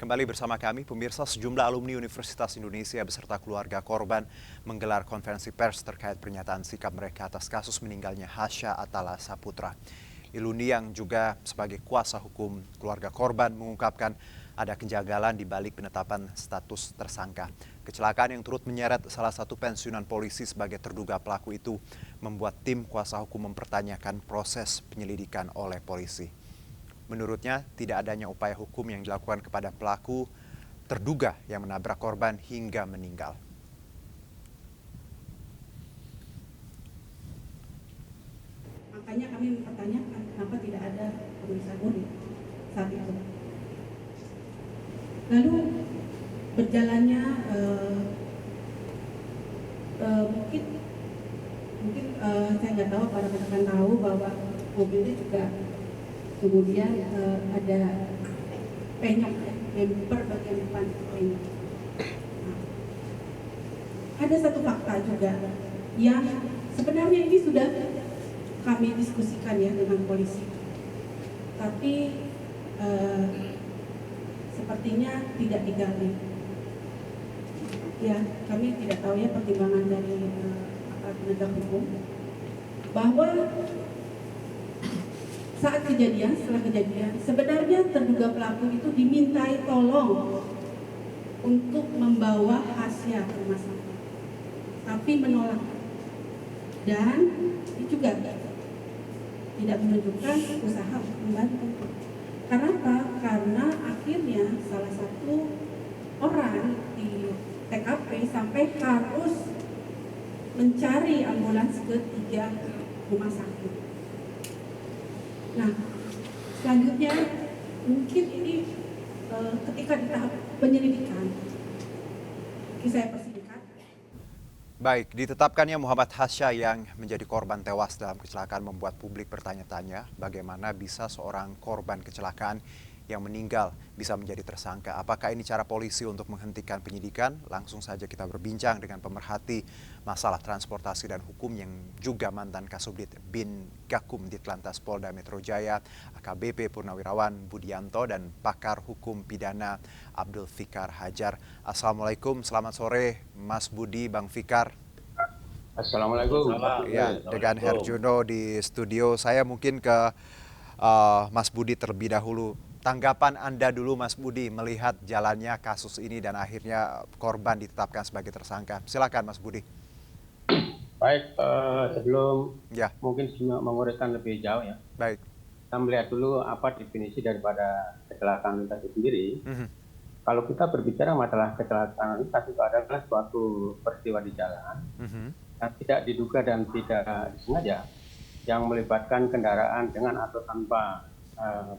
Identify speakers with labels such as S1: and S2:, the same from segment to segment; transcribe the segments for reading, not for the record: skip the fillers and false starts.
S1: Kembali bersama kami, pemirsa, sejumlah alumni Universitas Indonesia beserta keluarga korban menggelar konferensi pers terkait pernyataan sikap mereka atas kasus meninggalnya Hasha Atala Saputra. Iluni yang juga sebagai kuasa hukum keluarga korban mengungkapkan ada kejanggalan di balik penetapan status tersangka. Kecelakaan yang turut menyeret salah satu pensiunan polisi sebagai terduga pelaku itu membuat tim kuasa hukum mempertanyakan proses penyelidikan oleh polisi. Menurutnya, tidak adanya upaya hukum yang dilakukan kepada pelaku terduga yang menabrak korban hingga meninggal.
S2: Makanya kami mempertanyakan kenapa tidak ada pemeriksaan urin saat itu. Lalu berjalannya mungkin saya nggak tahu, para rekan tahu bahwa mobilnya juga kemudian ada penyok, bumper bagian depan penyok. Nah, ada satu fakta juga yang sebenarnya ini sudah kami diskusikan ya dengan polisi, tapi sepertinya tidak digali. Ya, kami tidak tahu ya pertimbangan dari aparat penegak hukum bahwa saat kejadian, setelah kejadian, sebenarnya terduga pelaku itu dimintai tolong untuk membawa Hasya ke rumah sakit, tapi menolak. Dan itu juga tidak menunjukkan usaha untuk membantu. Kenapa? Karena akhirnya salah satu orang di TKP sampai harus mencari ambulans ke 3 rumah sakit. Nah, selanjutnya mungkin ini ketika di tahap penyelidikan, saya persingkat.
S1: Baik, ditetapkannya Muhammad Hasya yang menjadi korban tewas dalam kecelakaan membuat publik bertanya-tanya bagaimana bisa seorang korban kecelakaan yang meninggal bisa menjadi tersangka. Apakah ini cara polisi untuk menghentikan penyidikan? Langsung saja kita berbincang dengan pemerhati masalah transportasi dan hukum yang juga mantan Kasubdit Bin Gakum Ditlantas Polda Metro Jaya, AKBP Purnawirawan Budianto, dan pakar hukum pidana Abdul Fikar Hajar. Assalamualaikum, selamat sore Mas Budi, Bang Fikar.
S3: Assalamualaikum.
S1: Ya, dengan Herjuno di studio. Saya mungkin ke Mas Budi terlebih dahulu. Tanggapan Anda dulu, Mas Budi, melihat jalannya kasus ini dan akhirnya korban ditetapkan sebagai tersangka. Silakan, Mas Budi.
S3: Baik, sebelum mungkin menguraikan lebih jauh ya.
S1: Baik.
S3: Kita melihat dulu apa definisi daripada kecelakaan lintas itu sendiri. Kalau kita berbicara masalah kecelakaan lintas itu adalah suatu peristiwa di jalan yang tidak diduga dan tidak disengaja, yang melibatkan kendaraan dengan atau tanpa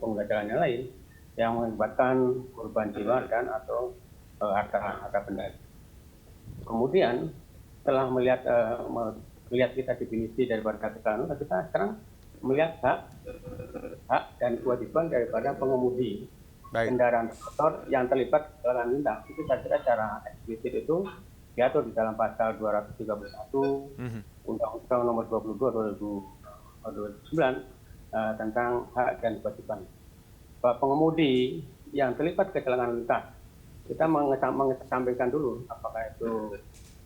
S3: pengguna jalan yang lain, yang mengakibatkan korban jiwa dan atau harta benda. Kemudian setelah melihat kita definisi daripada kecelakaan, kita sekarang melihat hak dan kewajiban daripada pengemudi kendaraan motor yang terlibat kecelakaan lintas. Itu saya kira secara eksplisit itu diatur di dalam pasal 231 Undang-Undang Nomor 22 2009 tentang hak dan kewajiban. Pengemudi yang terlibat kecelakaan lintas, kita mengesampingkan dulu apakah itu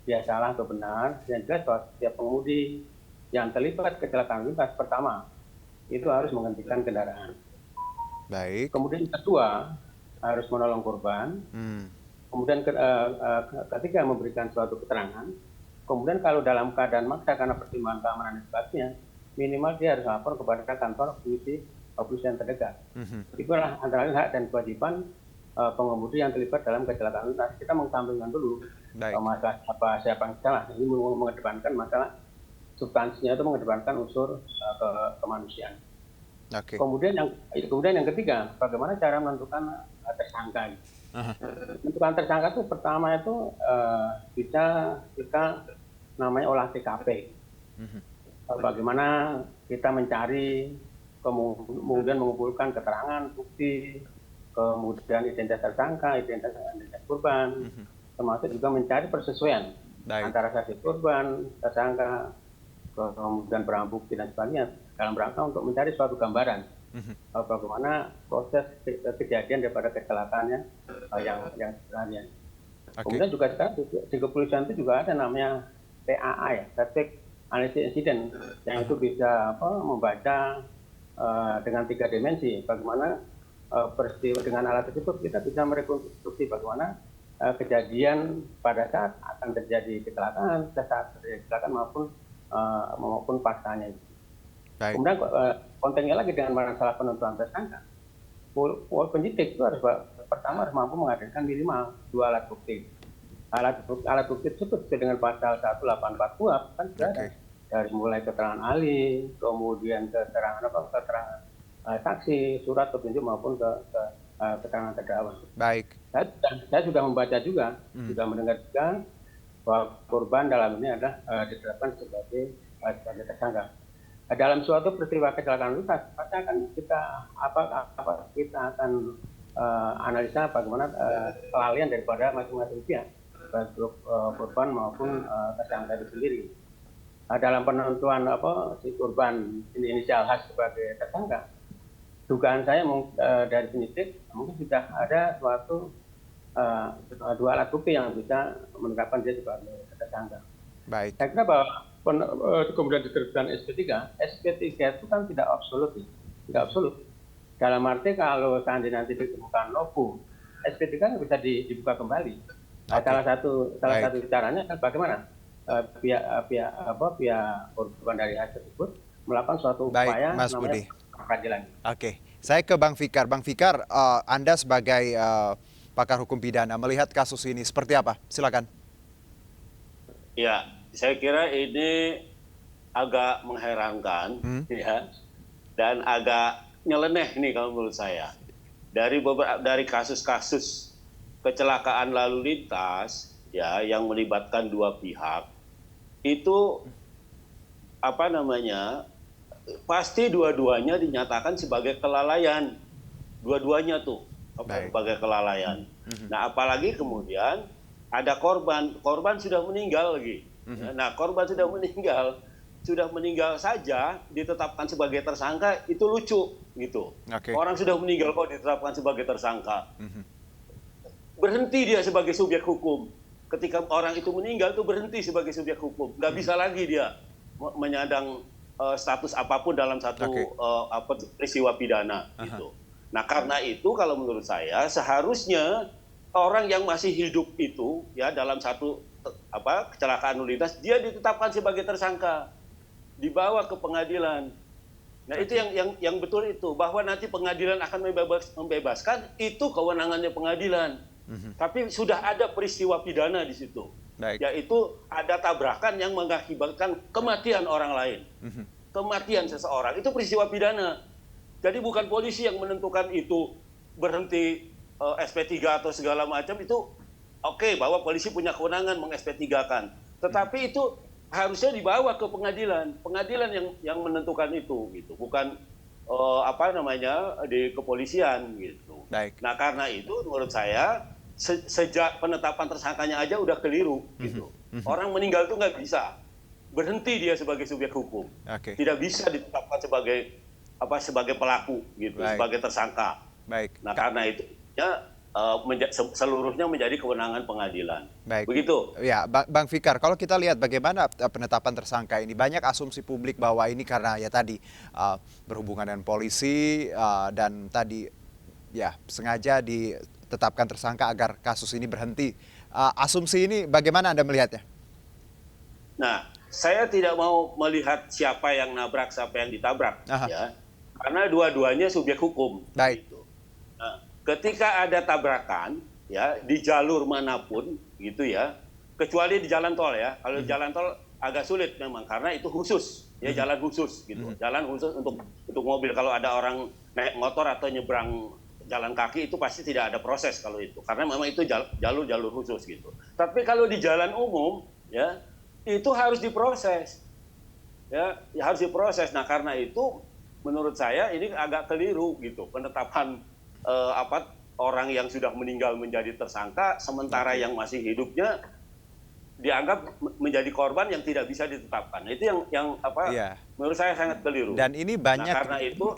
S3: dia salah atau benar. Yang jelas bahwa setiap pengemudi yang terlibat kecelakaan lintas, pertama itu harus menghentikan kendaraan.
S1: Baik.
S3: Kemudian kedua harus menolong korban. Kemudian ketiga memberikan suatu keterangan. Kemudian kalau dalam keadaan maksa karena pertimbangan keamanan dan sebagainya, minimal dia harus lapor kepada kantor polisi yang terdekat. Itulah antara lain hak dan kewajiban pengemudi yang terlibat dalam kecelakaan lintas. Kita mengesampingkan dulu masalah siapa yang salah. Ini mengedepankan masalah substansinya, itu mengedepankan unsur kemanusiaan. Kemudian yang ketiga, bagaimana cara menentukan tersangka. Menentukan tersangka itu pertama itu kita namanya olah TKP. Bagaimana kita mencari, kemudian mengumpulkan keterangan, bukti, kemudian identitas tersangka, identitas korban, termasuk juga mencari persesuaian antara saksi korban, tersangka, kemudian barang bukti dan sebagainya, dalam rangka untuk mencari suatu gambaran bagaimana proses kejadian daripada kecelakaannya yang sebenarnya.
S1: Oke.
S3: Kemudian juga sekarang di kepolisian itu juga ada namanya TAA ya, Traffic Analysis Incident, yang itu bisa membaca dengan 3 dimensi bagaimana peristiwa. Dengan alat tersebut kita bisa merekonstruksi bagaimana kejadian pada saat akan terjadi kecelakaan, maupun paksanya.
S1: Baik.
S3: Kemudian kontennya lagi dengan masalah penentuan tersangka. Penyidik itu pertama harus mampu menghadirkan minimal 2 alat bukti. Alat bukti tersebut sesuai dengan pasal 184 KUHP kan sudah ada. Dari mulai keterangan ahli, kemudian keterangan saksi, surat petunjuk maupun keterangan terdakwa.
S1: Baik.
S3: Saya sudah membaca juga, sudah mendengar juga bahwa korban dalam ini adalah ditetapkan sebagai tersangka. Dalam suatu peristiwa kecelakaan lintas, pasti akan kita akan analisa bagaimana kelalaian daripada masing-masing pihak, baik korban maupun tersangka itu sendiri. Dalam penentuan si korban inisial H sebagai tersangka, dugaan saya dari penyidik mungkin sudah ada suatu 2 alat bukti yang bisa menetapkan dia sebagai tersangka.
S1: Baik.
S3: Saya kira bahwa kemudian diterbitkan SP3 itu kan tidak absolut, tidak absolut. Dalam arti kalau seandainya nanti ditemukan novum, SP3 kan bisa dibuka kembali. Salah satu caranya kan bagaimana pihak korban dari H tersebut melakukan suatu upaya
S1: Mas Budi.
S3: peradilan.
S1: Oke, saya ke Bang Fikar. Bang Fikar, Anda sebagai pakar hukum pidana melihat kasus ini seperti apa? Silakan.
S4: Ya, saya kira ini agak mengherankan, ya, dan agak nyeleneh nih kalau menurut saya. Dari kasus-kasus kecelakaan lalu lintas, ya, yang melibatkan 2 pihak, itu pasti dua-duanya dinyatakan sebagai kelalaian, dua-duanya tuh sebagai kelalaian. Nah, apalagi kemudian ada korban sudah meninggal lagi. Nah, korban sudah meninggal saja ditetapkan sebagai tersangka, itu lucu gitu. Orang sudah meninggal kok ditetapkan sebagai tersangka. Berhenti dia sebagai subjek hukum. Ketika orang itu meninggal itu berhenti sebagai subjek hukum, nggak bisa lagi dia menyandang status apapun dalam satu peristiwa pidana gitu. Nah, karena itu kalau menurut saya seharusnya orang yang masih hidup itu ya dalam satu kecelakaan lalu lintas dia ditetapkan sebagai tersangka, dibawa ke pengadilan. Nah, itu yang betul itu, bahwa nanti pengadilan akan membebaskan itu kewenangannya pengadilan. Tapi sudah ada peristiwa pidana di situ. Yaitu ada tabrakan yang mengakibatkan kematian orang lain. Kematian seseorang, itu peristiwa pidana. Jadi bukan polisi yang menentukan itu berhenti SP3 atau segala macam, itu oke, bahwa polisi punya kewenangan meng-SP3-kan. Tetapi itu harusnya dibawa ke pengadilan. Pengadilan yang menentukan itu gitu. Bukan di kepolisian gitu. Nah, karena itu menurut saya sejak penetapan tersangkanya aja udah keliru gitu. Orang meninggal itu nggak bisa berhenti dia sebagai subjek hukum, tidak bisa ditetapkan sebagai pelaku gitu, sebagai tersangka. Nah, karena itu seluruhnya menjadi kewenangan pengadilan. Begitu.
S1: Ya, Bang Fikar, kalau kita lihat bagaimana penetapan tersangka ini, banyak asumsi publik bahwa ini karena ya tadi berhubungan dengan polisi dan tadi ya sengaja ditetapkan tersangka agar kasus ini berhenti. Asumsi ini bagaimana Anda melihatnya?
S4: Nah, saya tidak mau melihat siapa yang nabrak, siapa yang ditabrak, ya, karena dua-duanya subjek hukum. Gitu. Nah, ketika ada tabrakan, ya di jalur manapun, gitu ya, kecuali di jalan tol ya. Kalau jalan tol agak sulit memang, karena itu khusus, ya jalan khusus, gitu. Jalan khusus untuk mobil. Kalau ada orang naik motor atau nyebrang jalan kaki itu pasti tidak ada proses kalau itu, karena memang itu jalur khusus gitu. Tapi kalau di jalan umum, ya itu harus diproses, ya harus diproses. Nah, karena itu menurut saya ini agak keliru gitu penetapan orang yang sudah meninggal menjadi tersangka, sementara yang masih hidupnya dianggap menjadi korban yang tidak bisa ditetapkan. Itu yang menurut saya sangat keliru.
S1: Dan ini banyak.
S4: Nah, karena itu,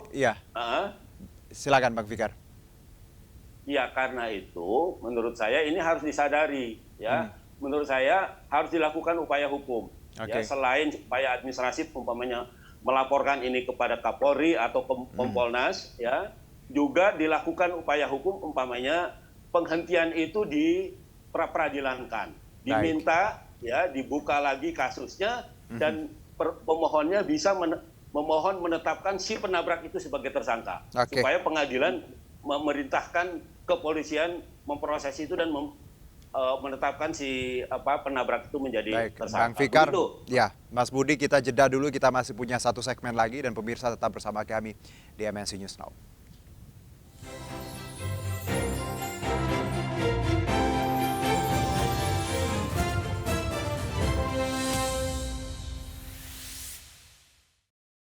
S1: silakan Bang Fikar.
S4: Ya karena itu menurut saya ini harus disadari ya. Menurut saya harus dilakukan upaya hukum. Ya, selain upaya administrasi umpamanya melaporkan ini kepada Kapolri atau Kompolnas ya, juga dilakukan upaya hukum umpamanya penghentian itu diperadilankan. Diminta ya dibuka lagi kasusnya dan pemohonnya bisa memohon menetapkan si penabrak itu sebagai tersangka supaya pengadilan memerintahkan kepolisian memproses itu dan menetapkan si penabrak itu menjadi tersangka.
S1: Bang Fikar, ya, Mas Budi kita jeda dulu, kita masih punya satu segmen lagi dan pemirsa tetap bersama kami di MNC News Now.